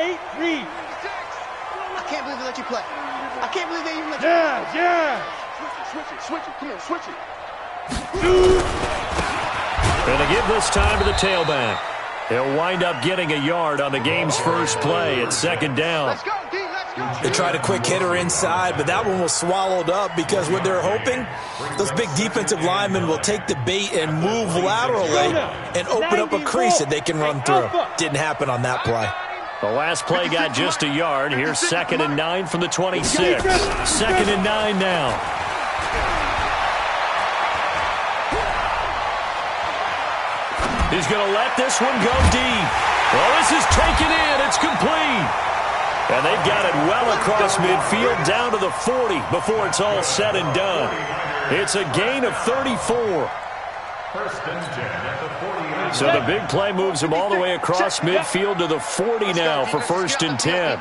8, read. I can't believe they let you play. I can't believe they even let you play. Yeah. Switch it. Come on, switch it. Going to give this time to the tailback. He'll wind up getting a yard on the game's first play at second down. Let's go, D, let's go. They tried a quick hitter inside, but that one was swallowed up because what they're hoping, those big defensive linemen will take the bait and move laterally and open up a crease that they can run through. Didn't happen on that play. The last play got just a yard. Here's 2nd and 9 from the 26. 2nd and 9 now. He's going to let this one go deep. Well, this is taken in. It's complete. And they've got it well across midfield down to the 40 before it's all said and done. It's a gain of 34. So the big play moves him all the way across midfield to the 40 now for 1st and 10.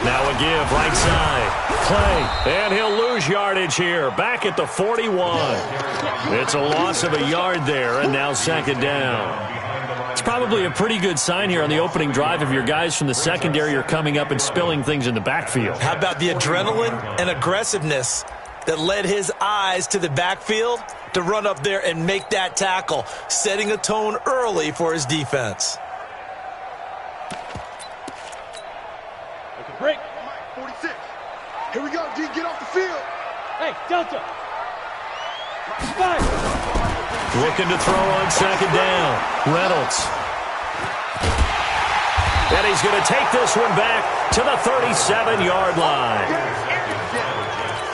Now a give, right side. Play, and he'll lose yardage here. Back at the 41. It's a loss of a yard there, and now 2nd down. It's probably a pretty good sign here on the opening drive if your guys from the secondary are coming up and spilling things in the backfield. How about the adrenaline and aggressiveness that led his eyes to the backfield to run up there and make that tackle, setting a tone early for his defense. Break. 46. Here we go, D, get off the field. Hey, Delta. 5. Looking to throw on 2nd down. Reynolds. And he's going to take this one back to the 37-yard line.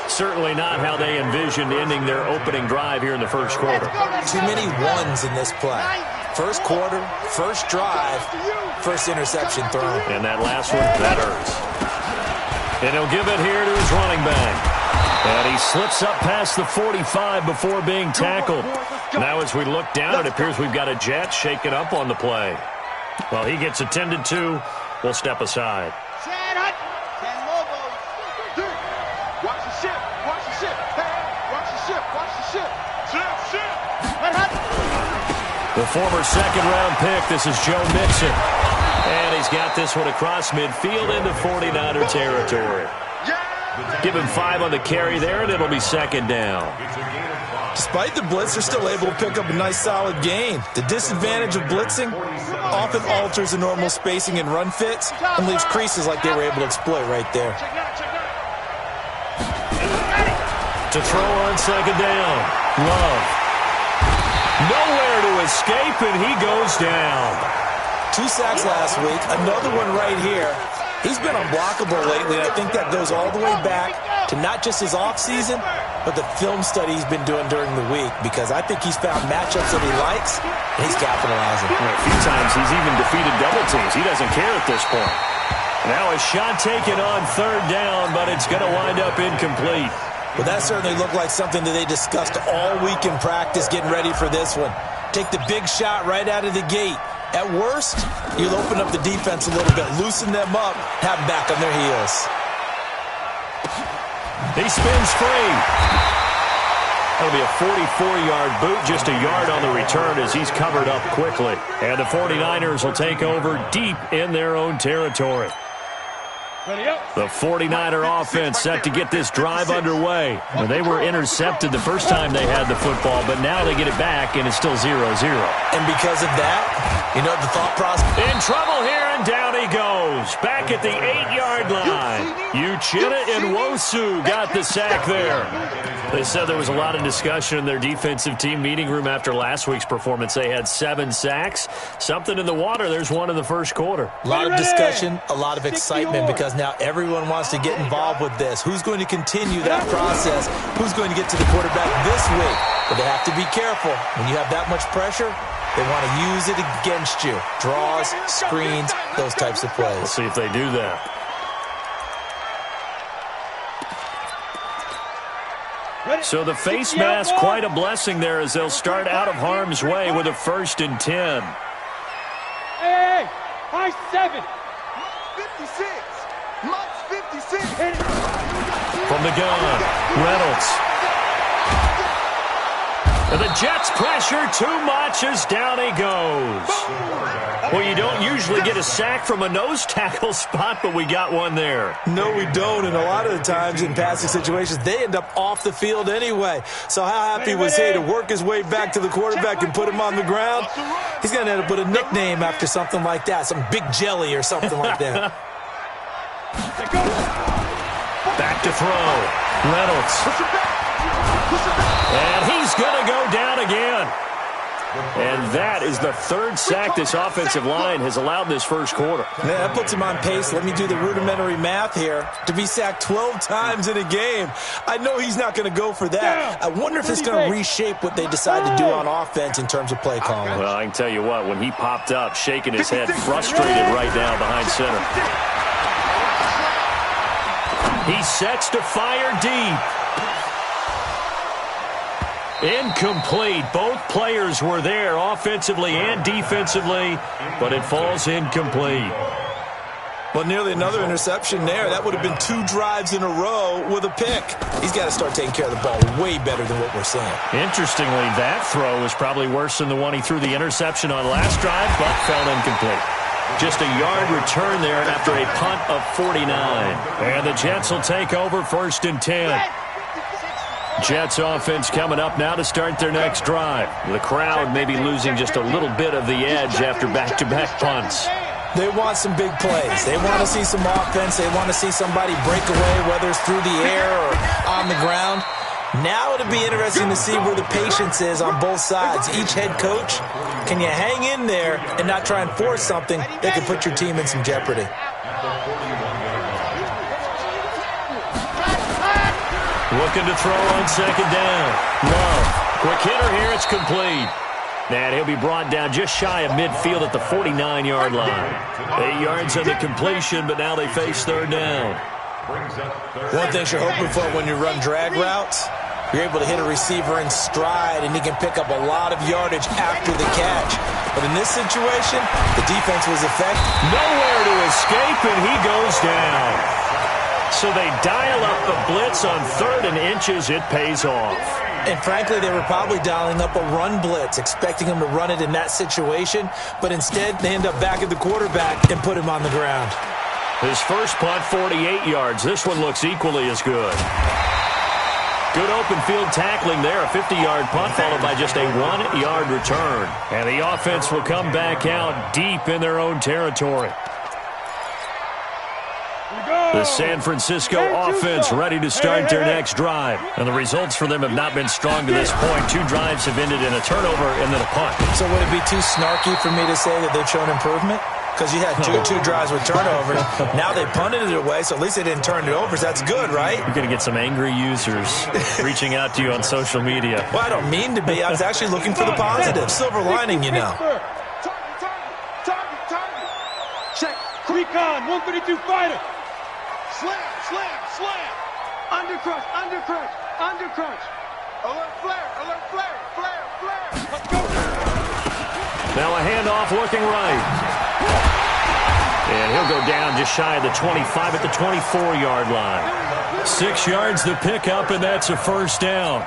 Certainly not how they envisioned ending their opening drive here in the first quarter. Too many ones in this play. First quarter, first drive, first interception thrown. And that last one, that hurts. And he'll give it here to his running back. And he slips up past the 45 before being tackled. Now as we look down, it appears we've got a jet shaken up on the play. Well, he gets attended to. We'll step aside. Watch the ship. Watch the ship. Watch the ship. Watch the ship. Ship. The former 2nd-round pick, this is Joe Mixon. And he's got this one across midfield into 49er territory. Give him 5 on the carry there, and it'll be 2nd down. Despite the blitz, they're still able to pick up a nice, solid gain. The disadvantage of blitzing often alters the normal spacing and run fits and leaves creases like they were able to exploit right there. To throw on 2nd down. Love. Nowhere to escape, and he goes down. 2 sacks last week, another one right here. He's been unblockable lately, and I think that goes all the way back to not just his offseason, but the film study he's been doing during the week, because I think he's found matchups that he likes, and he's capitalizing. A few times he's even defeated double teams. He doesn't care at this point. Now a shot taken on 3rd down, but it's going to wind up incomplete. Well, that certainly looked like something that they discussed all week in practice getting ready for this one. Take the big shot right out of the gate. At worst, you'll open up the defense a little bit, loosen them up, have them back on their heels. He spins free. That'll be a 44-yard boot, just a yard on the return as he's covered up quickly. And the 49ers will take over deep in their own territory. The 49er offense set to get this drive underway. Well, they were intercepted the first time they had the football, but now they get it back, and it's still 0-0. And because of that, you know, the thought process. In trouble here, and down he goes. Back at the 8-yard line. Uchenna Nwosu got the sack there. They said there was a lot of discussion in their defensive team meeting room after last week's performance. They had 7 sacks. Something in the water. There's one in the first quarter. A lot of discussion, a lot of excitement, because now everyone wants to get involved with this. Who's going to continue that process? Who's going to get to the quarterback this week? But they have to be careful. When you have that much pressure, they want to use it against you. Draws, screens, those types of plays. We'll see if they do that. So the face mask, quite a blessing there as they'll start out of harm's way with a 1st and 10. Hey, high 7. 56. Much 56. From the gun, Reynolds. And the Jets pressure too much as down he goes. Well, you don't usually get a sack from a nose tackle spot, but we got one there. No, we don't, and a lot of the times in passing situations, they end up off the field anyway. So how happy was he to work his way back to the quarterback and put him on the ground? He's going to end up with a nickname after something like that, some Big Jelly or something like that. Back to throw. Reynolds. And he's going to go down again. And that is the third sack this offensive line has allowed this first quarter. Yeah, that puts him on pace. Let me do the rudimentary math here. To be sacked 12 times in a game. I know he's not going to go for that. I wonder if it's going to reshape what they decide to do on offense in terms of play calling. Well, I can tell you what, when he popped up, shaking his head, frustrated right now behind center. He sets to fire deep. Incomplete. Both players were there offensively and defensively, but it falls incomplete. Well, nearly another interception there. That would have been 2 drives in a row with a pick. He's got to start taking care of the ball way better than what we're seeing. Interestingly, that throw was probably worse than the one he threw the interception on last drive, but fell incomplete. Just a yard return there after a punt of 49. And the Jets will take over 1st and 10. Jets offense coming up now to start their next drive. The crowd may be losing just a little bit of the edge after back-to-back punts. They want some big plays. They want to see some offense. They want to see somebody break away, whether it's through the air or on the ground. Now it'll be interesting to see where the patience is on both sides. Each head coach, can you hang in there and not try and force something that can put your team in some jeopardy? Looking to throw on 2nd down. Love. Quick hitter here. It's complete. And he'll be brought down just shy of midfield at the 49-yard line. 8 yards on the completion, but now they face 3rd down. One thing you're hoping for when you run drag routes, you're able to hit a receiver in stride, and he can pick up a lot of yardage after the catch. But in this situation, the defense was effective. Nowhere to escape, and he goes down. So they dial up the blitz on 3rd and inches. It pays off. And frankly, they were probably dialing up a run blitz, expecting him to run it in that situation. But instead, they end up back at the quarterback and put him on the ground. His first punt, 48 yards. This one looks equally as good. Good open field tackling there. A 50-yard punt followed by just a 1-yard return. And the offense will come back out deep in their own territory. The San Francisco offense ready to start their next drive. And the results for them have not been strong to this point. 2 drives have ended in a turnover and then a punt. So would it be too snarky for me to say that they've shown improvement? Because you had two drives with turnovers. Now they punted it away, so at least they didn't turn it over. So that's good, right? You're going to get some angry users reaching out to you on social media. Well, I don't mean to be. I was actually looking for the positive. Silver lining, you know. Check. Recon, 152 fighter. Slam, slam, slam. Undercrunch, undercrunch, undercrunch. Alert flare, alert flare, flare, flare. Let's go. Now a handoff looking right. And he'll go down just shy of the 25 at the 24-yard line. 6 yards to pick up, and that's a 1st down.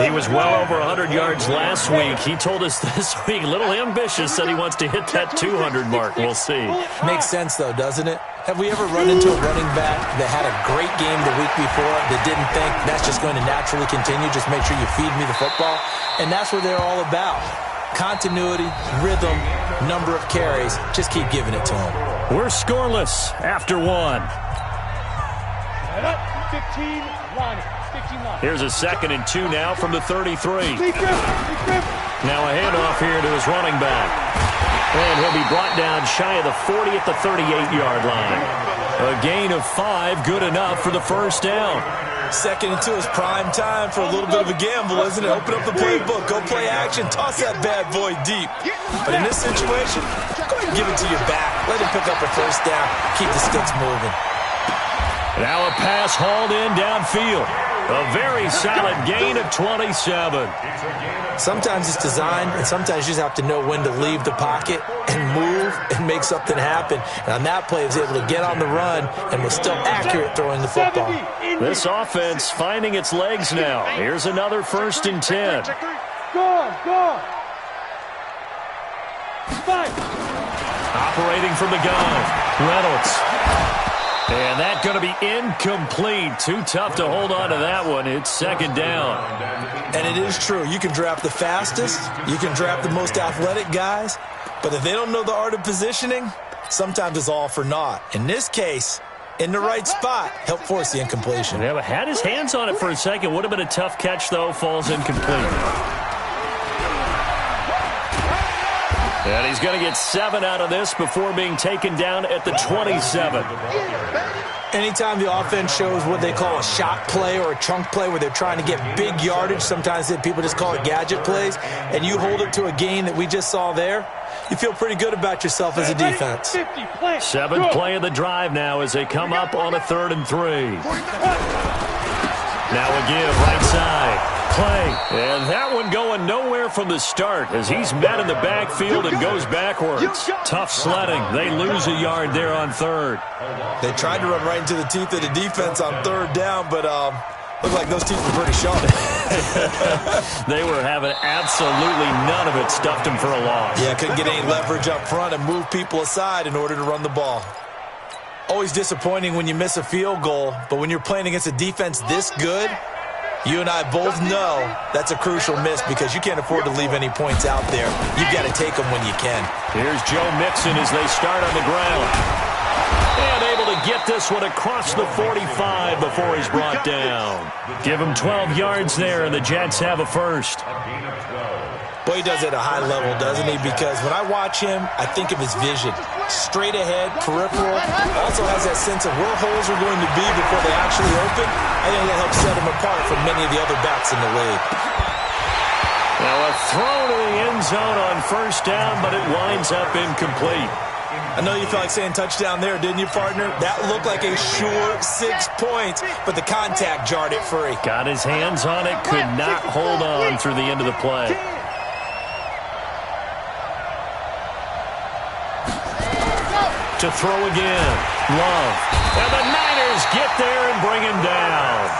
He was well over 100 yards last week. He told us this week, a little ambitious, said he wants to hit that 200 mark. We'll see. Makes sense, though, doesn't it? Have we ever run into a running back that had a great game the week before that didn't think that's just going to naturally continue? Just make sure you feed me the football. And that's what they're all about. Continuity, rhythm, number of carries. Just keep giving it to them. We're scoreless after 1. 15 line. Here's a 2nd and 2 now from the 33. Now a handoff here to his running back. And he'll be brought down shy of the 40 at the 38-yard line. A gain of 5, good enough for the 1st down. 2nd and 2 is prime time for a little bit of a gamble, isn't it? Open up the playbook, go play action, toss that bad boy deep. But in this situation, go ahead and give it to your back. Let him pick up a 1st down. Keep the sticks moving. Now a pass hauled in downfield. A very solid gain of 27. Sometimes it's designed, and sometimes you just have to know when to leave the pocket and move and make something happen. And on that play, he was able to get on the run and was still accurate throwing the football. This offense finding its legs now. Here's another 1st and 10. Go. Five. Operating from the gun, Reynolds. And that's going to be incomplete. Too tough to hold on to that one. It's 2nd down. And it is true. You can draft the fastest. You can draft the most athletic guys. But if they don't know the art of positioning, sometimes it's all for naught. In this case, in the right spot, helped force the incompletion. Yeah, but had his hands on it for a second. Would have been a tough catch, though. Falls incomplete. And he's going to get 7 out of this before being taken down at the 27. Anytime the offense shows what they call a shot play or a chunk play where they're trying to get big yardage, sometimes people just call it gadget plays, and you hold it to a gain that we just saw there, you feel pretty good about yourself as a defense. 7th play of the drive now as they come up on a 3rd and 3. Now a give, right side. Play. And that one going nowhere from the start as he's met in the backfield and goes backwards. Tough sledding. They lose a yard there on 3rd. They tried to run right into the teeth of the defense on 3rd down, but looked like those teeth were pretty sharp. They were having absolutely none of it. Stuffed them for a loss. Yeah, couldn't get any leverage up front and move people aside in order to run the ball. Always disappointing when you miss a field goal, but when you're playing against a defense this good, you and I both know that's a crucial miss because you can't afford to leave any points out there. You've got to take them when you can. Here's Joe Mixon as they start on the ground. And able to get this one across the 45 before he's brought down. Give him 12 yards there, and the Jets have a 1st. Boy, he does it at a high level, doesn't he? Because when I watch him, I think of his vision. Straight ahead, peripheral. Also has that sense of where holes are going to be before they actually open. I think that helps set him apart from many of the other backs in the league. Now a throw to the end zone on 1st down, but it winds up incomplete. I know you felt like saying touchdown there, didn't you, partner? That looked like a sure 6 points, but the contact jarred it free. Got his hands on it, could not hold on through the end of the play. To throw again. Love. And the Niners get there and bring him down.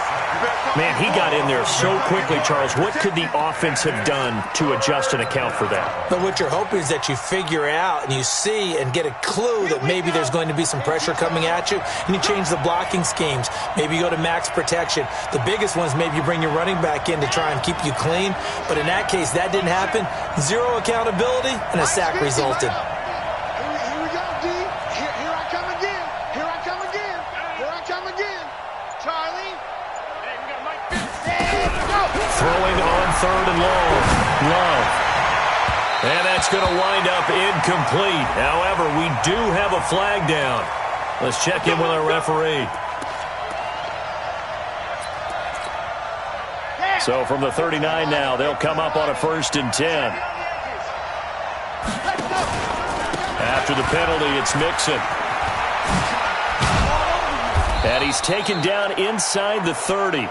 Man, he got in there so quickly, Charles. What could the offense have done to adjust and account for that? But what you're hoping is that you figure out and you see and get a clue that maybe there's going to be some pressure coming at you, and you change the blocking schemes. Maybe you go to max protection. The biggest one is maybe you bring your running back in to try and keep you clean. But in that case, that didn't happen. 0 accountability, and a sack resulted. Throwing on 3rd and long. Love. And that's going to wind up incomplete. However, we do have a flag down. Let's check in with our referee. So from the 39 now, they'll come up on a 1st and 10. After the penalty, it's Mixon. And he's taken down inside the 30.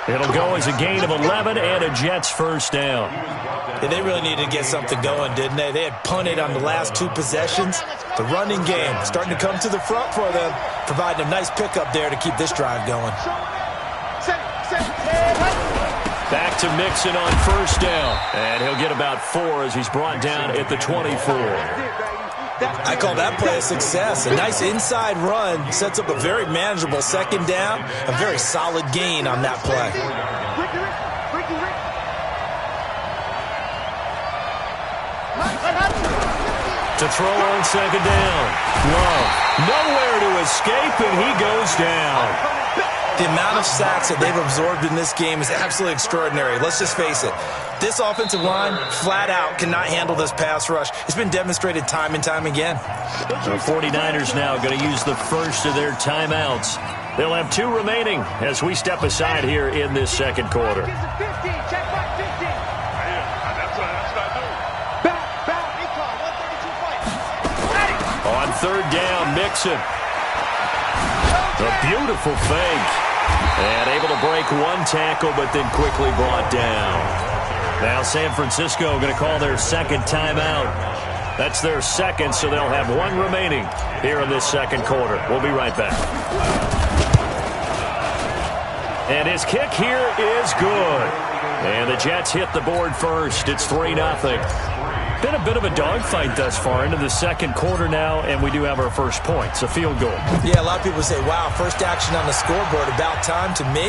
It'll go as a gain of 11 and a Jets 1st down. Yeah, they really needed to get something going, didn't they? They had punted on the last 2 possessions. The running game starting to come to the front for them, providing a nice pickup there to keep this drive going. Back to Mixon on 1st down. And he'll get about 4 as he's brought down at the 24. I call that play a success. A nice inside run sets up a very manageable 2nd down. A very solid gain on that play. To throw on 2nd down. Love. Nowhere to escape, and he goes down. The amount of sacks that they've absorbed in this game is absolutely extraordinary. Let's just face it. This offensive line, flat out, cannot handle this pass rush. It's been demonstrated time and time again. The 49ers now going to use the first of their timeouts. They'll have 2 remaining as we step aside here in this 2nd quarter. On 3rd down, Mixon. A beautiful fake. And able to break one tackle, but then quickly brought down. Now San Francisco going to call their second timeout. That's their second, so they'll have one remaining here in this second quarter. We'll be right back. And his kick here is good. And the Jets hit the board first. It's 3-0. Been a bit of a dogfight thus far into the second quarter now, and we do have our first points, a field goal. Yeah, a lot of people say, wow, first action on the scoreboard, about time. To me,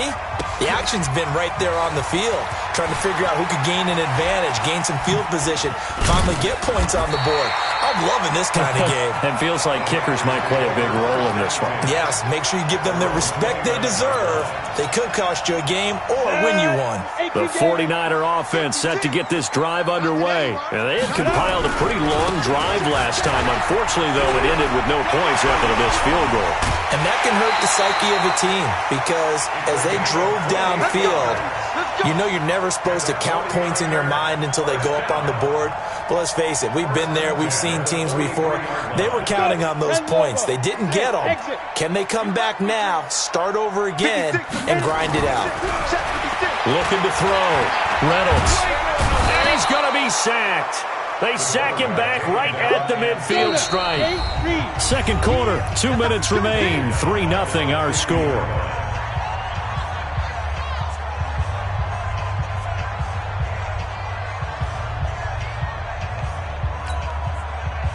the action's been right there on the field, trying to figure out who could gain an advantage, gain some field position, finally get points on the board. I'm loving this kind of game. And feels like kickers might play a big role in this one. Yes, make sure you give them the respect they deserve. They could cost you a game or win you one. The 49er offense set to get this drive underway. And they had compiled a pretty long drive last time. Unfortunately, though, it ended with no points after the missed field goal. And that can hurt the psyche of a team because as they drove downfield, you know you're never supposed to count points in your mind until they go up on the board. But let's face it, we've been there. We've seen teams before. They were counting on those points. They didn't get them. Can they come back now, start over again, and grind it out? Looking to throw. Reynolds. And he's going to be sacked. They sack him back right at the midfield stripe. Second quarter, 2 minutes remain. 3-0 our score.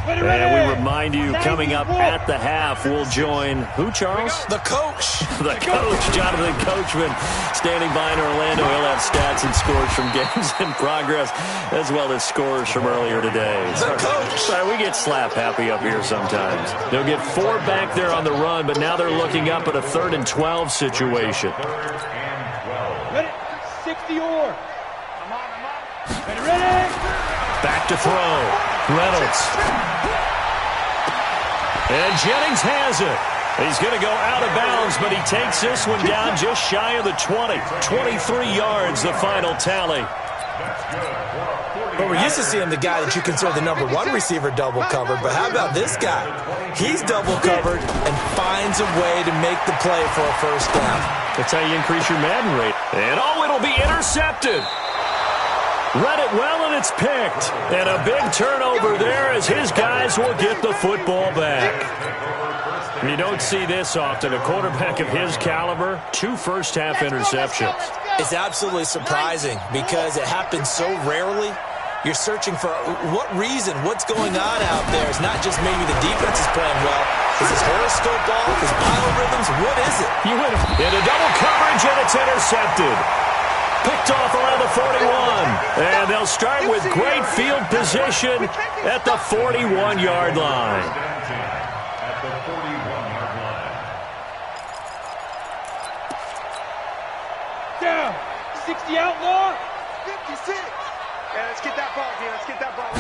And we remind you, coming up at the half, we'll join who, Charles? The coach. The coach, Jonathan Coachman, standing by in Orlando. He'll have stats and scores from games in progress, as well as scores from earlier today. The coach. Sorry, we get slap happy up here sometimes. They'll get 4 back there on the run, but now they're looking up at a 3rd and 12 situation. Ready? 60 or. Ready? Back to throw. Reynolds. And Jennings has it. He's going to go out of bounds, but he takes this one down just shy of the 20. 23 yards, the final tally. Well, we're used to seeing the guy that you consider the number 1 receiver double covered, but how about this guy? He's double covered and finds a way to make the play for a first down. That's how you increase your Madden rate. And it'll be intercepted. Read it well, and it's picked. And a big turnover there as his guys will get the football back. You don't see this often. A quarterback of his caliber, 2 first-half interceptions. It's absolutely surprising because it happens so rarely. You're searching for what reason, what's going on out there. It's not just maybe the defense is playing well. Is his horoscope off? His biorhythms? What is it? You win into double coverage, and it's intercepted. Picked off around the 41. And they'll start with great field position at the 41-yard line. Down. 60 outlaw. 56. Yeah, let's get that ball, man. Let's get that ball.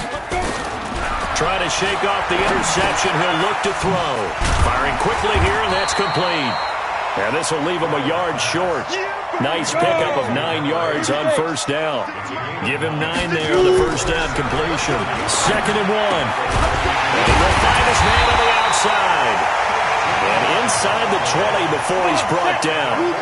Trying to shake off the interception. He'll look to throw. Firing quickly here, and that's complete. And this will leave him a yard short. Nice pickup of 9 yards on first down. Give him 9 there on the first down completion. 2nd and 1. And he'll find his man on the outside. And inside the 20 before he's brought down.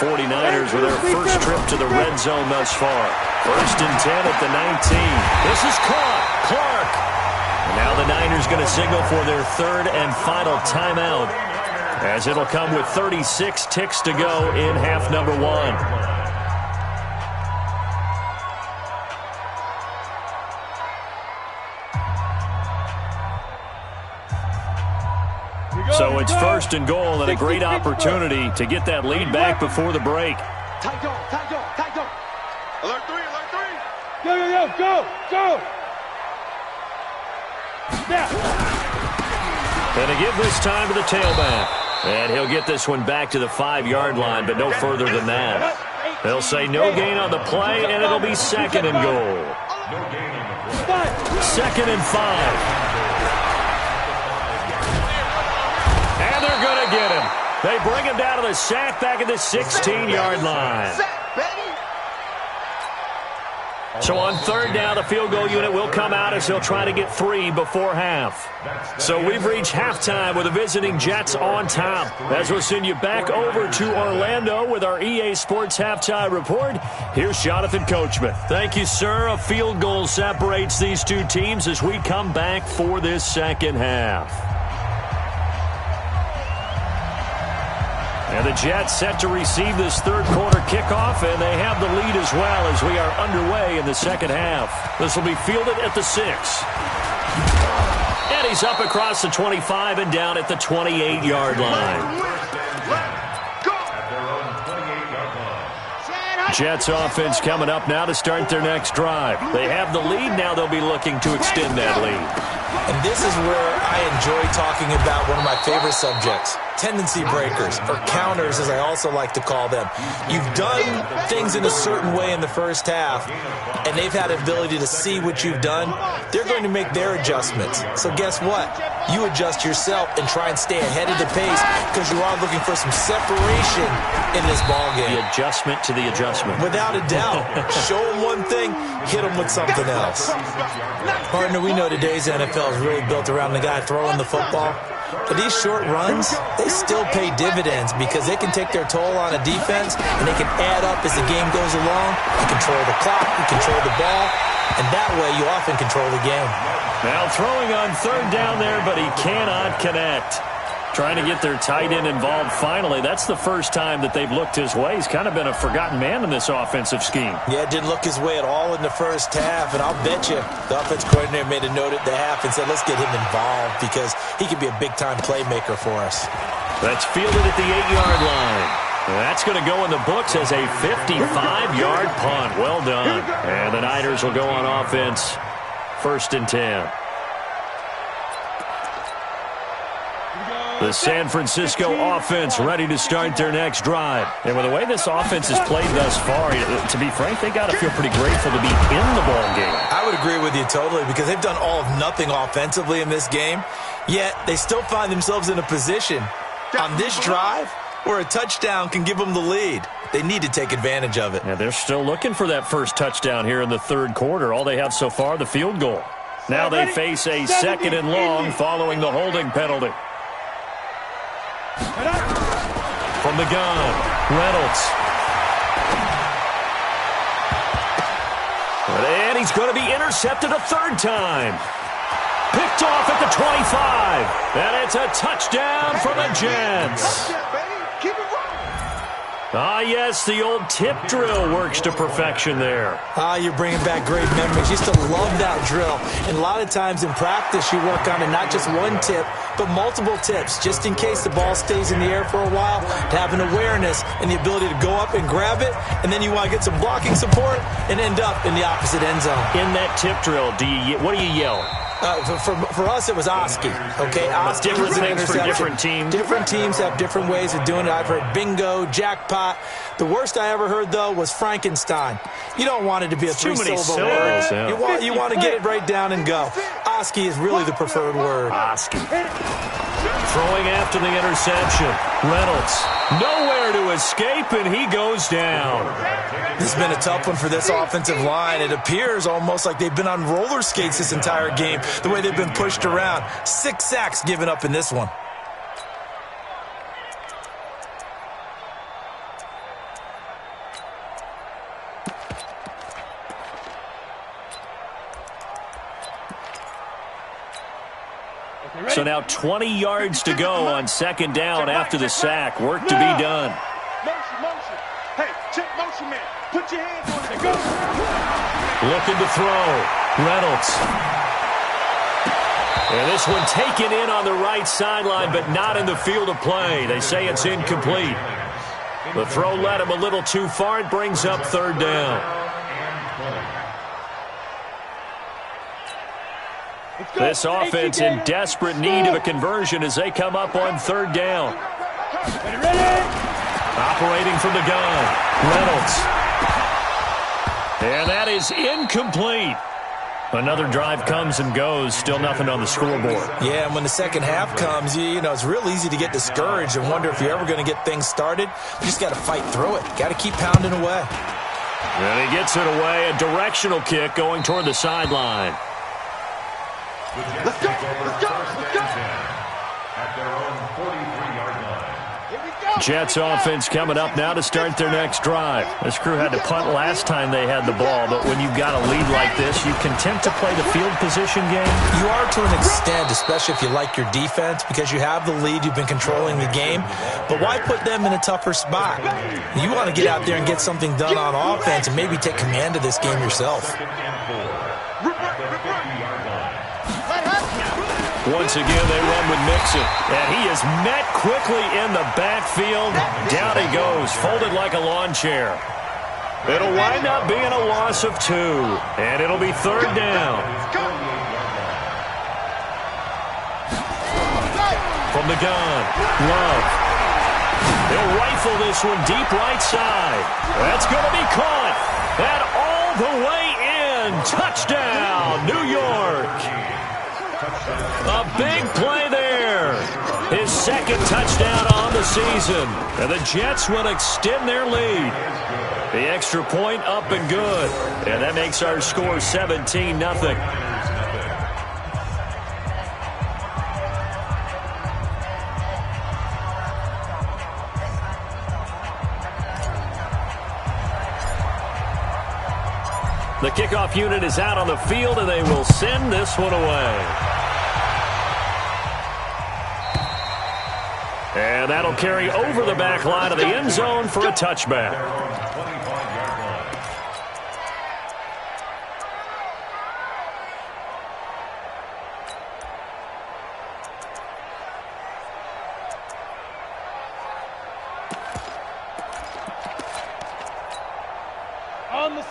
49ers with their first trip to the red zone thus far. 1st and 10 at the 19. This is caught. Clark. And now the Niners going to signal for their 3rd and final timeout, as it'll come with 36 ticks to go in half number 1. So it's 1st and goal, and a great opportunity to get that lead back before the break. Tight go, tight go, tight go. Alert 3, alert 3. Go. Snap. And to give this time to the tailback. And he'll get this one back to the 5-yard line, but no further than that. They'll say no gain on the play, and it'll be 2nd and goal. 2nd and 5. And they're going to get him. They bring him down to the sack back at the 16-yard line. So on third down, the field goal unit will come out as they'll try to get 3 before half. So we've reached halftime with the visiting Jets on top. As we'll send you back over to Orlando with our EA Sports Halftime Report, here's Jonathan Coachman. Thank you, sir. A field goal separates these two teams as we come back for this second half. And the Jets set to receive this third quarter kickoff, and they have the lead as well as we are underway in the second half. This will be fielded at the 6. And he's up across the 25 and down at the 28-yard line. Jets offense coming up now to start their next drive. They have the lead. Now they'll be looking to extend that lead. And this is where I enjoy talking about one of my favorite subjects, tendency breakers, or counters as I also like to call them. You've done things in a certain way in the first half, and they've had the ability to see what you've done. They're going to make their adjustments. So guess what? You adjust yourself and try and stay ahead of the pace because you are looking for some separation in this ballgame. The adjustment to the adjustment. Without a doubt. Show them one thing, hit them with something else. Partner, we know today's NFL is really built around the guy throwing the football. But these short runs, they still pay dividends because they can take their toll on a defense and they can add up as the game goes along. You control the clock, you control the ball, and that way you often control the game. Now throwing on third down there, but he cannot connect. Trying to get their tight end involved finally. That's the first time that they've looked his way. He's kind of been a forgotten man in this offensive scheme. Yeah, didn't look his way at all in the first half, and I'll bet you the offense coordinator made a note at the half and said, let's get him involved because he could be a big-time playmaker for us. That's fielded at the 8-yard line. That's going to go in the books as a 55-yard punt. Well done. And the Niners will go on offense. 1st and 10. The San Francisco offense ready to start their next drive. And with the way this offense has played thus far, to be frank, they got to feel pretty grateful to be in the ball game. I would agree with you totally because they've done all of nothing offensively in this game, yet they still find themselves in a position on this drive where a touchdown can give them the lead. They need to take advantage of it. Yeah, they're still looking for that first touchdown here in the third quarter. All they have so far, the field goal. Now they face a 2nd and long following the holding penalty. From the gun, Reynolds. And he's going to be intercepted a third time. Picked off at the 25. And it's a touchdown for the Jets. Ah, yes, the old tip drill works to perfection there. Ah, you're bringing back great memories. Used to love that drill. And a lot of times in practice, you work on it, not just one tip, but multiple tips, just in case the ball stays in the air for a while, to have an awareness and the ability to go up and grab it, and then you want to get some blocking support and end up in the opposite end zone. In that tip drill, what do you yell? For us, it was Oski. Okay, Oski was an interception. For different teams. Different teams have different ways of doing it. I've heard bingo, jackpot. The worst I ever heard, though, was Frankenstein. You don't want it to be a three-syllable word. Yeah. You want to get it right down and go. Oski is really the preferred word. Oski. Throwing after the interception. Reynolds. Nowhere to escape, and he goes down. This has been a tough one for this offensive line. It appears almost like they've been on roller skates this entire game, the way they've been pushed around. 6 sacks given up in this one. So now 20 yards to go on 2nd down after the sack. Work to be done. Motion. Hey, check motion, man. Put your hands on it. Go. Looking to throw. Reynolds. And this one taken in on the right sideline, but not in the field of play. They say it's incomplete. The throw led him a little too far. It brings up 3rd down. This offense in desperate need of a conversion as they come up on 3rd down. Operating from the gun, Reynolds. And that is incomplete. Another drive comes and goes, still nothing on the scoreboard. Yeah, and when the second half comes, you know, it's real easy to get discouraged and wonder if you're ever going to get things started. You just got to fight through it. Got to keep pounding away. And he gets it away, a directional kick going toward the sideline. Let's go! Let's go! Let's go! At their own 43-yard line. Here we go! Jets offense coming up now to start their next drive. This crew had to punt last time they had the ball, but when you've got a lead like this, you content to play the field position game? You are to an extent, especially if you like your defense, because you have the lead, you've been controlling the game. But why put them in a tougher spot? You want to get out there and get something done on offense and maybe take command of this game yourself. Once again, they run with Mixon. And he is met quickly in the backfield. Down he goes, folded like a lawn chair. It'll wind up being a loss of 2. And it'll be third down. From the gun, Love. He'll rifle this one deep right side. That's going to be caught. And all the way in. Touchdown, New York. A big play there. His second touchdown on the season. And the Jets will extend their lead. The extra point up and good. And that makes our score 17-0. The kickoff unit is out on the field, and they will send this one away. And that'll carry over the back line of the end zone for a touchback.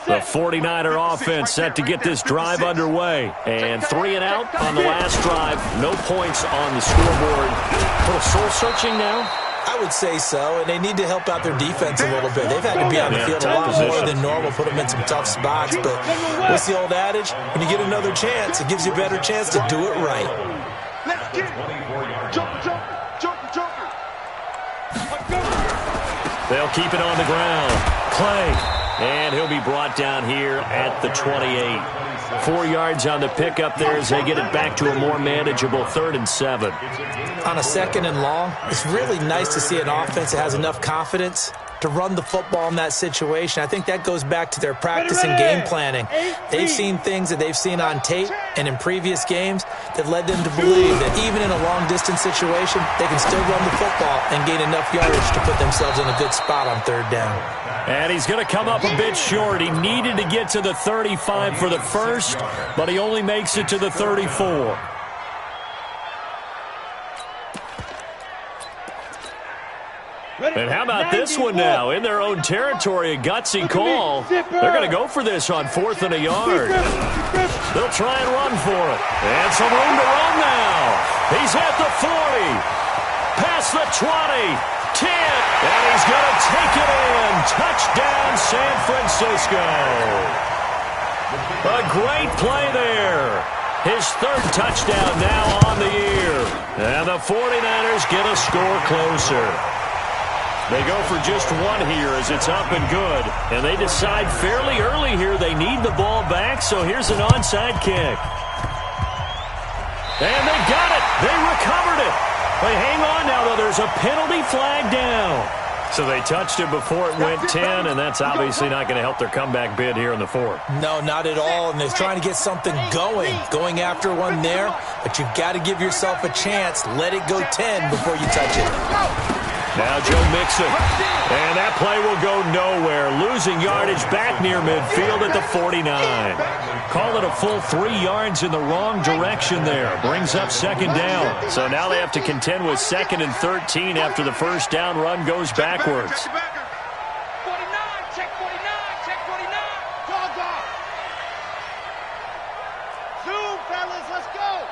The 49er offense set to get this drive underway. And 3 and out on the last drive. No points on the scoreboard. A little soul-searching now? I would say so, and they need to help out their defense a little bit. They've had to be on the field a lot more than normal, put them in some tough spots. But what's the old adage? When you get another chance, it gives you a better chance to do it right. Let's get it! Jumper! They'll keep it on the ground. Play. And he'll be brought down here at the 28. 4 yards on the pickup there as they get it back to a more manageable 3rd and 7. On a 2nd and long, it's really nice to see an offense that has enough confidence to run the football in that situation. I think that goes back to their practice and game planning. They've seen things that they've seen on tape and in previous games that led them to believe that even in a long-distance situation, they can still run the football and gain enough yardage to put themselves in a good spot on 3rd down. And he's going to come up a bit short. He needed to get to the 35 for the first, but he only makes it to the 34. And how about this one now? In their own territory, a gutsy call. They're going to go for this on 4th and a yard. They'll try and run for it. And some room to run now. He's at the 40. Past the 20. 10. And he's going to take it in. Touchdown, San Francisco. A great play there. His 3rd touchdown now on the year. And the 49ers get a score closer. They go for just 1 here as it's up and good. And they decide fairly early here they need the ball back, so here's an onside kick. And they got it. They recovered it. But hang on now, though. There's a penalty flag down. So they touched it before it went 10, and that's obviously not going to help their comeback bid here in the 4th. No, not at all, and they're trying to get something going after one there. But you've got to give yourself a chance. Let it go 10 before you touch it. Now Joe Mixon, and that play will go nowhere. Losing yardage back near midfield at the 49. Call it a full 3 yards in the wrong direction there. Brings up 2nd down. So now they have to contend with 2nd and 13 after the first down run goes backwards. 49, check 49, check 49. Dog off. Zoom, fellas, let's go.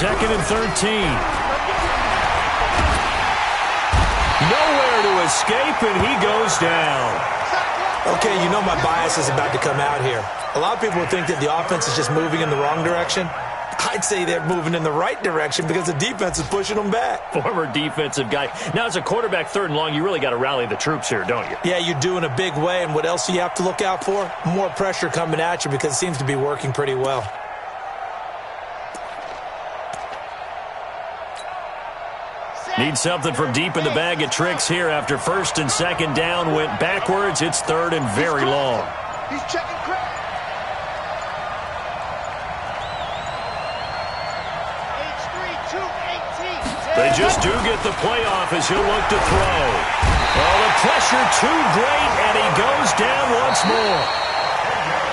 2nd and 13. Nowhere to escape, and he goes down. Okay, you know my bias is about to come out here. A lot of people would think that the offense is just moving in the wrong direction. I'd say they're moving in the right direction because the defense is pushing them back. Former defensive guy. Now, as a quarterback, 3rd and long, you really got to rally the troops here, don't you? Yeah, you do in a big way. And what else do you have to look out for? More pressure coming at you because it seems to be working pretty well. Need something from deep in the bag of tricks here after 1st and 2nd down went backwards. It's 3rd and very long. He's checking crack. They just do get the playoff as he'll look to throw. Oh, the pressure too great, and he goes down once more.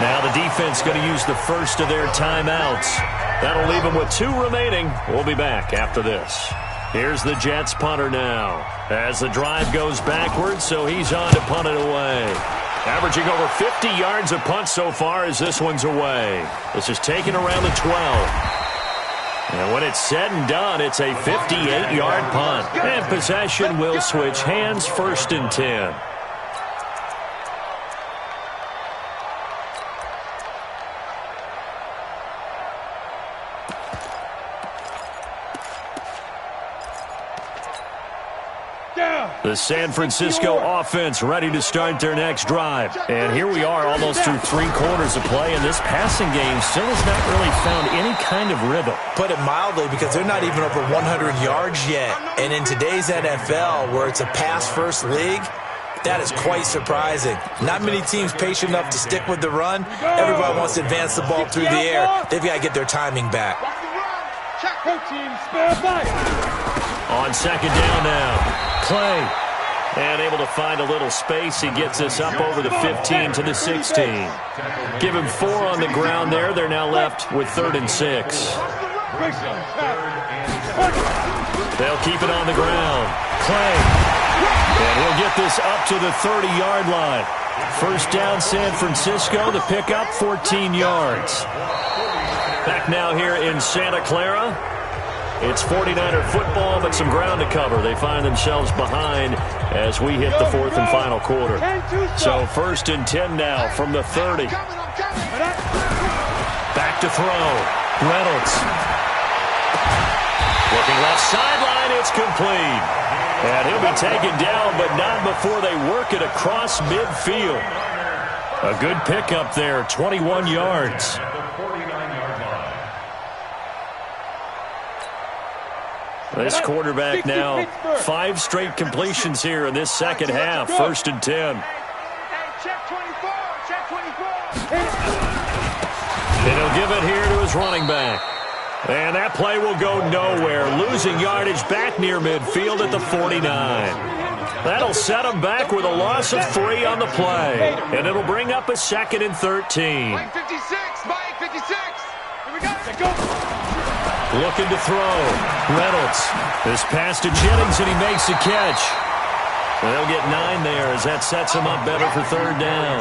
Now the defense going to use the first of their timeouts. That'll leave them with 2 remaining. We'll be back after this. Here's the Jets punter now. As the drive goes backwards, so he's on to punt it away. Averaging over 50 yards a punt so far as this one's away. This is taken around the 12. And when it's said and done, it's a 58-yard punt. And possession will switch hands, 1st and 10. The San Francisco offense ready to start their next drive. And here we are almost through 3 quarters of play, and this passing game still has not really found any kind of rhythm. Put it mildly, because they're not even over 100 yards yet. And in today's NFL, where it's a pass-first league, that is quite surprising. Not many teams patient enough to stick with the run. Everybody wants to advance the ball through the air. They've got to get their timing back. On 2nd down now. Clay, and able to find a little space. He gets us up over the 15 to the 16. Give him 4 on the ground there. They're now left with 3rd and 6. They'll keep it on the ground. Clay, and he'll get this up to the 30-yard line. 1st down, San Francisco. The pickup, 14 yards. Back now here in Santa Clara. It's 49er football, but some ground to cover. They find themselves behind as we hit the 4th and final quarter. So 1st and 10 now from the 30. Back to throw. Reynolds. Looking left sideline, it's complete. And he'll be taken down, but not before they work it across midfield. A good pickup there, 21 yards. This quarterback now, 5 straight completions here in this 2nd half. 1st and 10. And he'll give it here to his running back. And that play will go nowhere. Losing yardage back near midfield at the 49. That'll set him back with a loss of 3 on the play. And it'll bring up a 2nd and 13. Mike 56, Mike 56. Here we go. Looking to throw. Reynolds. This pass to Jennings, and he makes the catch. They'll get 9 there as that sets him up better for 3rd down.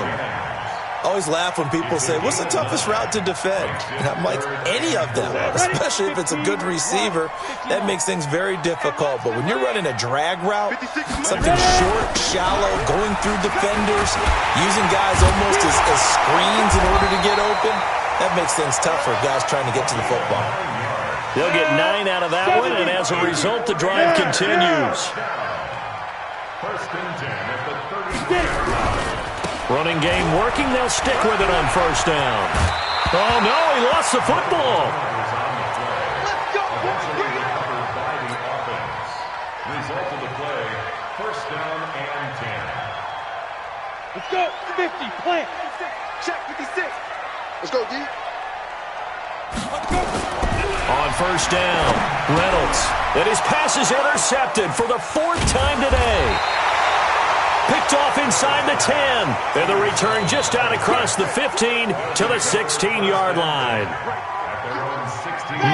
I always laugh when people say, what's the toughest route to defend? And I'm like, any of them, especially if it's a good receiver. That makes things very difficult. But when you're running a drag route, something short, shallow, going through defenders, using guys almost as screens in order to get open, that makes things tough for guys trying to get to the football. They'll get 9 out of that one, and as a result, the drive continues. 1st and 10 at the 30. Running game working. They'll stick with it on 1st down. Oh, no, he lost the football. Let's go. By the offense. Result of the play, 1st down and 10. Let's go. 50, plant. Check 56. Let's go, D. Let's go. On 1st down, Reynolds. And his pass is intercepted for the 4th time today. Picked off inside the 10. And the return just out across the 15 to the 16-yard line.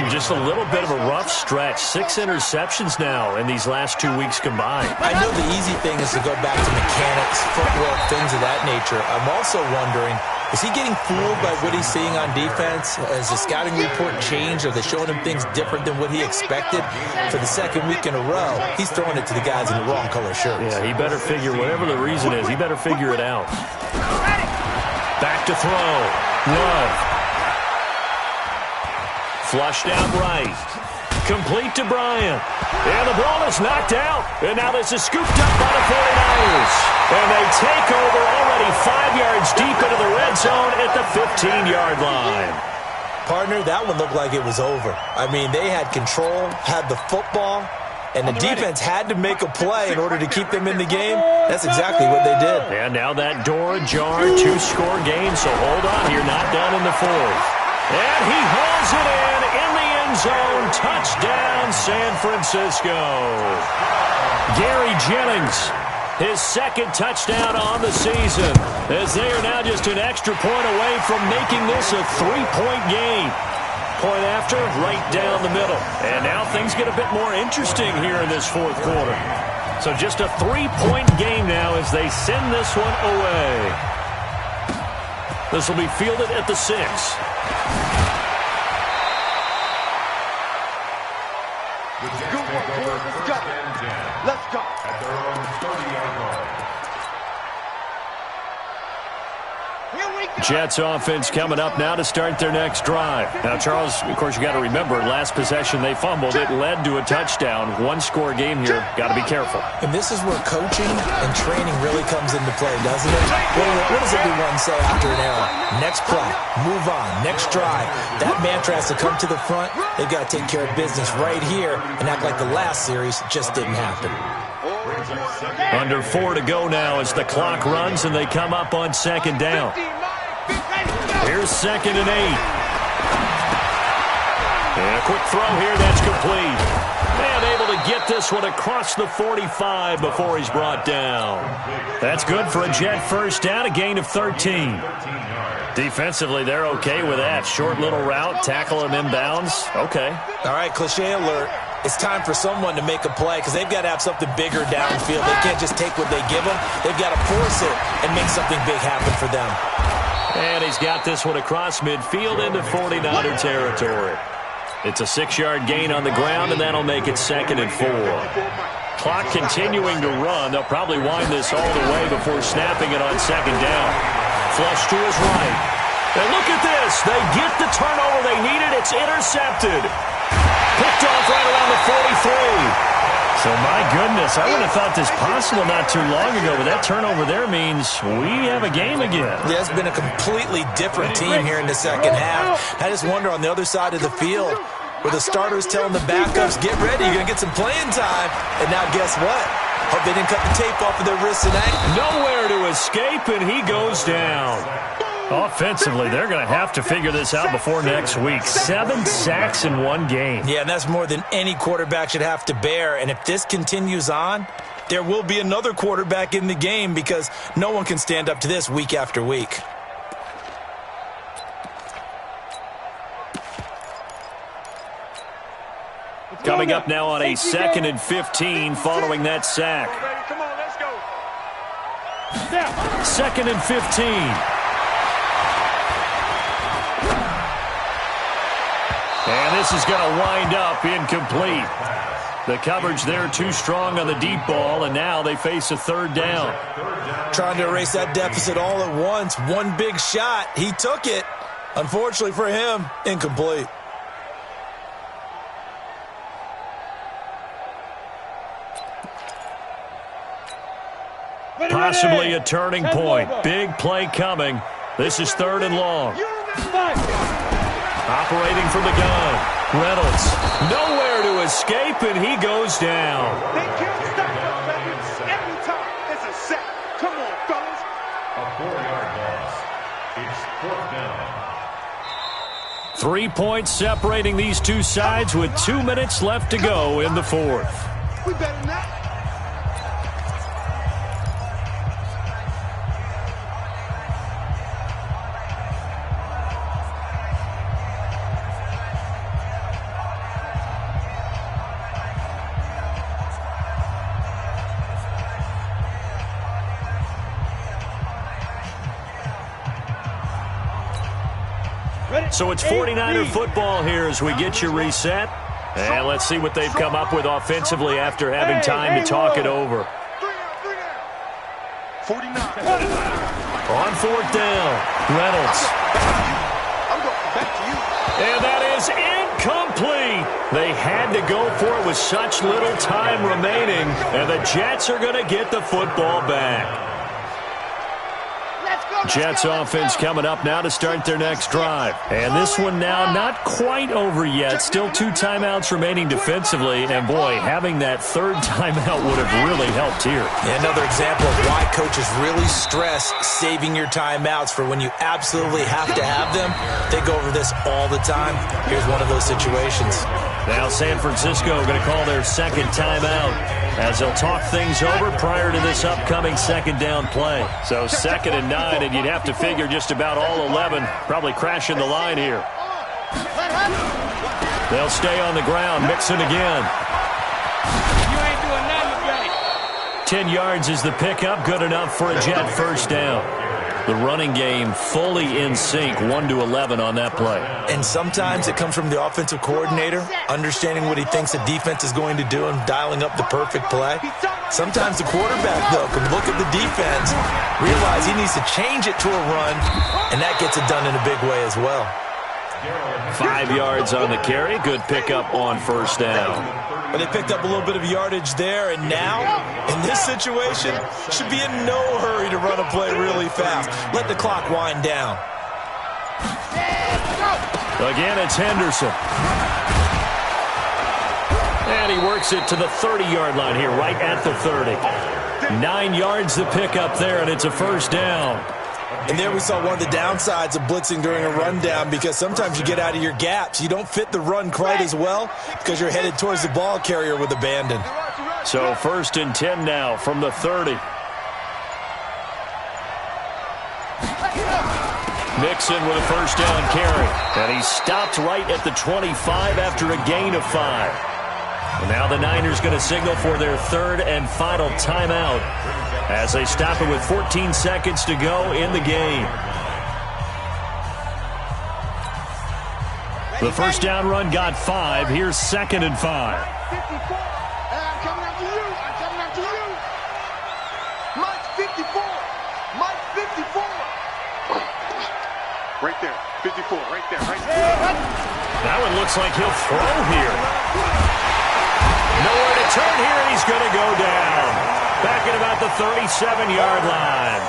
Just a little bit of a rough stretch. 6 interceptions now in these last 2 weeks combined. I know the easy thing is to go back to mechanics, footwork, things of that nature. I'm also wondering, is he getting fooled by what he's seeing on defense? Has the scouting report changed? Are they showing him things different than what he expected? For the 2nd week in a row, he's throwing it to the guys in the wrong color shirts. Yeah, he better figure, whatever the reason is, he better figure it out. Back to throw. Love. Flushed out right. Complete to Bryant. And the ball is knocked out. And now this is scooped up by the 49ers. And they take over already 5 yards deep into the red zone at the 15-yard line. Partner, that one looked like it was over. I mean, they had control, had the football, and the defense had to make a play in order to keep them in the game. That's exactly what they did. And now that door ajar, 2-score game, so hold on here, not done in the fourth. And he hauls it in the end zone. Touchdown, San Francisco. Gary Jennings, his second touchdown on the season, as they are now just an extra point away from making this a 3-point game. Point after, right down the middle. And now things get a bit more interesting here in this fourth quarter. So just a 3-point game now as they send this one away. This will be fielded at the 6. Let's go. At their own 30-yard line. Jets offense coming up now to start their next drive. Now, Charles, of course, you got to remember, last possession they fumbled. It led to a touchdown. 1-score game here. Got to be careful. And this is where coaching and training really comes into play, doesn't it? What does everyone say after an error? Next play, move on, next drive. That mantra has to come to the front. They've got to take care of business right here and act like the last series just didn't happen. Under 4 to go now as the clock runs and they come up on second down. Here's 2nd and 8. And a quick throw here, that's complete. And able to get this one across the 45 before he's brought down. That's good for a Jet first down, a gain of 13. Defensively, they're okay with that. Short little route, tackle him inbounds. Okay. All right, cliche alert. It's time for someone to make a play because they've got to have something bigger downfield. They can't just take what they give them. They've got to force it and make something big happen for them. And he's got this one across midfield into 49er territory. It's a 6-yard gain on the ground, and that'll make it 2nd and 4. Clock continuing to run. They'll probably wind this all the way before snapping it on second down. Flush to his right. And look at this. They get the turnover they needed. It's intercepted. Picked off right around the 43. So, my goodness, I would have thought this possible not too long ago, but that turnover there means we have a game again. Yeah, it's been a completely different team here in the second half. I just wonder on the other side of the field, where the starters telling the backups, get ready, you're going to get some playing time. And now guess what? Hope they didn't cut the tape off of their wrists and ankles. Nowhere to escape, and he goes down. Offensively, they're going to have to figure this out before next week. 7 sacks in one game. Yeah, and that's more than any quarterback should have to bear. And if this continues on, there will be another quarterback in the game because no one can stand up to this week after week. Coming up now on a 2nd and 15 following that sack. Come on, let's go. 2nd and 15. And this is going to wind up incomplete. The coverage there too strong on the deep ball, and now they face a 3rd down. Trying to erase that deficit all at once. One big shot. He took it. Unfortunately for him, incomplete. Possibly a turning point. Big play coming. This is 3rd and long. Operating from the gun. Reynolds. Nowhere to escape, and he goes down. They can't stop us, baby. Every time it's a sack. Come on, fellas. A 4-yard loss. It's 4th down. 3 points separating these two sides with 2 minutes left to go in the fourth. We better than that. So it's 49er football here as we get you reset. And let's see what they've come up with offensively after having time to talk it over. 49. On 4th down, Reynolds. I'm going back to you. And that is Complete. They had to go for it with such little time remaining, and the Jets are going to get the football back. Jets offense coming up now to start their next drive. And this one now not quite over yet. Still 2 timeouts remaining defensively. And, boy, having that 3rd timeout would have really helped here. Yeah, another example of why coaches really stress saving your timeouts for when you absolutely have to have them. They go over this all the time. Here's one of those situations. Now San Francisco going to call their 2nd timeout as they'll talk things over prior to this upcoming 2nd down play. So 2nd and 9, and you'd have to figure just about all 11 probably crashing the line here. They'll stay on the ground, Mixon again. You ain't doing nothing today. 10 yards is the pickup, good enough for a Jet first down. The running game fully in sync, 1-11 on that play. And sometimes it comes from the offensive coordinator, understanding what he thinks the defense is going to do and dialing up the perfect play. Sometimes the quarterback, though, can look at the defense, realize he needs to change it to a run, and that gets it done in a big way as well. 5 yards on the carry, good pickup on first down. But they picked up a little bit of yardage there, and now, in this situation, should be in no hurry to run a play really fast. Let the clock wind down. Again, it's Henderson. And he works it to the 30-yard line here, right at the 30. 9 yards the pickup there, and it's a first down. And there we saw one of the downsides of blitzing during a rundown, because sometimes you get out of your gaps. You don't fit the run quite as well because you're headed towards the ball carrier with abandon. So 1st and 10 now from the 30. Mixon with a first down carry. And he stopped right at the 25 after a gain of 5. And now the Niners going to signal for their 3rd and final timeout as they stop it with 14 seconds to go in the game. The first down run got 5. Here's 2nd and 5. I'm coming after you. I'm coming after you. Mike 54. Mike 54. Right there. 54. Right there. Right there. That one looks like he'll throw here. Nowhere to turn here, and he's going to go down. Back at about the 37-yard line.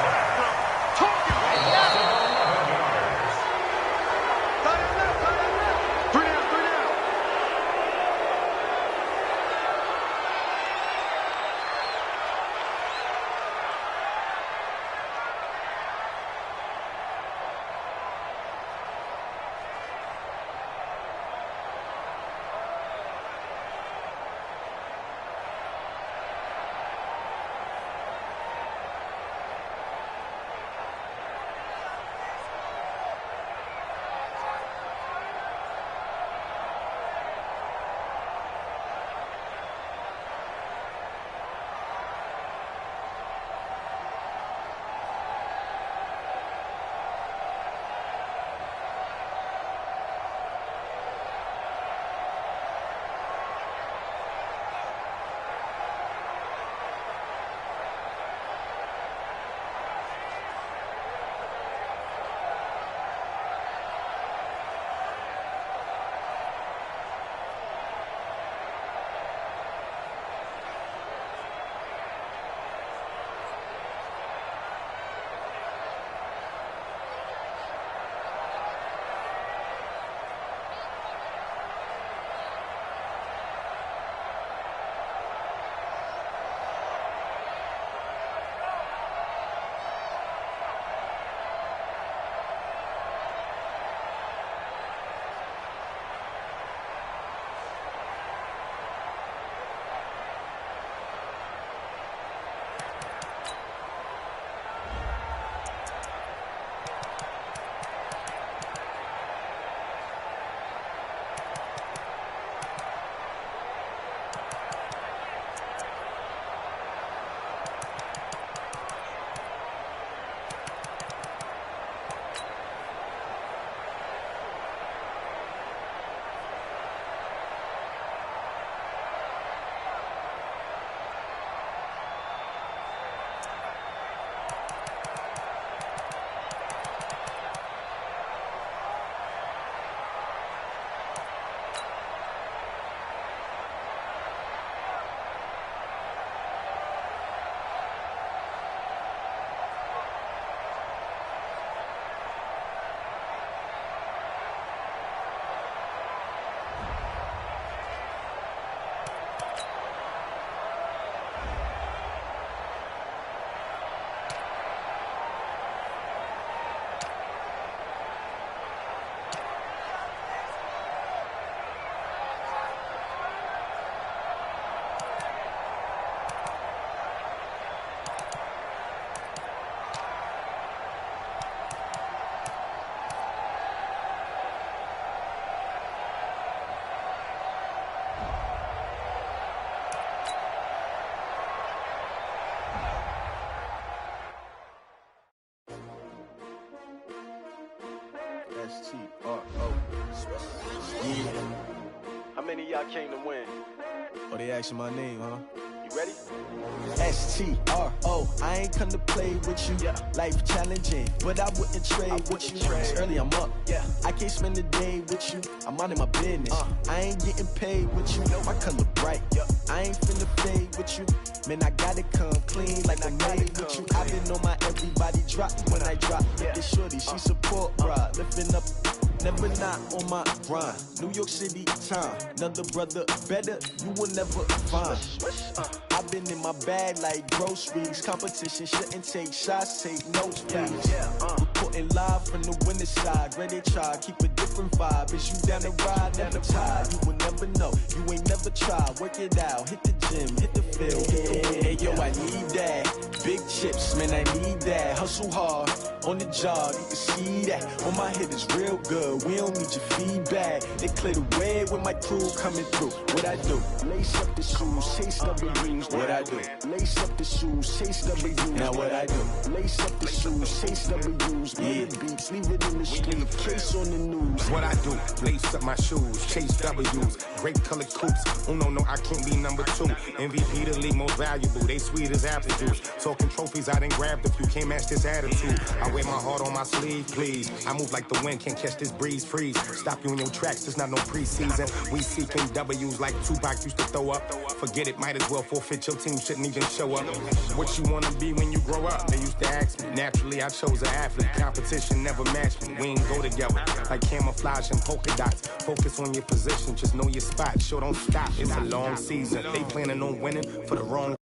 City, I came to win. Oh, they asking my name, huh? You ready? S-T-R-O, I ain't come to play with you. Yeah. Life challenging, but I wouldn't trade with you. It's early, I'm up. Yeah. I can't spend the day with you. I'm minding my business. I ain't getting paid with you. My color bright. Yeah. I ain't finna fade with you. Man, I gotta come clean like I made with you. I've been on my everybody drop when I drop. Yeah. This shorty, she support ride. Lifting up, never not on my grind. New York City time. Another brother better, you will never find. I've been in my bag like groceries. Competition shouldn't take shots, take notes, please. Reporting live from the winter side. Ready to try, keep a different vibe. Is you down the ride, never tired. You will never know, you ain't never tried. Work it out, hit the gym, hit the field. Hey yo, I need that. Big chips, man, I need that. Hustle hard, on the job, you can see that. On my head is real good, we don't need your feedback. They clear the way with my crew coming through. What I do? Lace up the shoes, chase W's. What I do? Lace up the shoes, chase W's. Now what I do? Lace up the shoes, chase W's. Get the beats, leave it in the street, case on the news. What I do? Lace up my shoes, chase W's. Great colored coops. Oh no, I can't be number 2. MVP the league most valuable. They sweet as apple juice. Talking trophies, I didn't grab the few. Can't match this attitude. I wear my heart on my sleeve, please. I move like the wind, can't catch this breeze, freeze. Stop you in your tracks, there's not no preseason. We seeking W's like Tupac used to throw up. Forget it, might as well forfeit. Your team shouldn't even show up. What you wanna be when you grow up? They used to ask me. Naturally, I chose an athlete. Competition never matched me. We ain't go together like camouflage and polka dots. Focus on your position, just know your spot. Sure, don't stop. It's a long season. They planning on winning for the wrong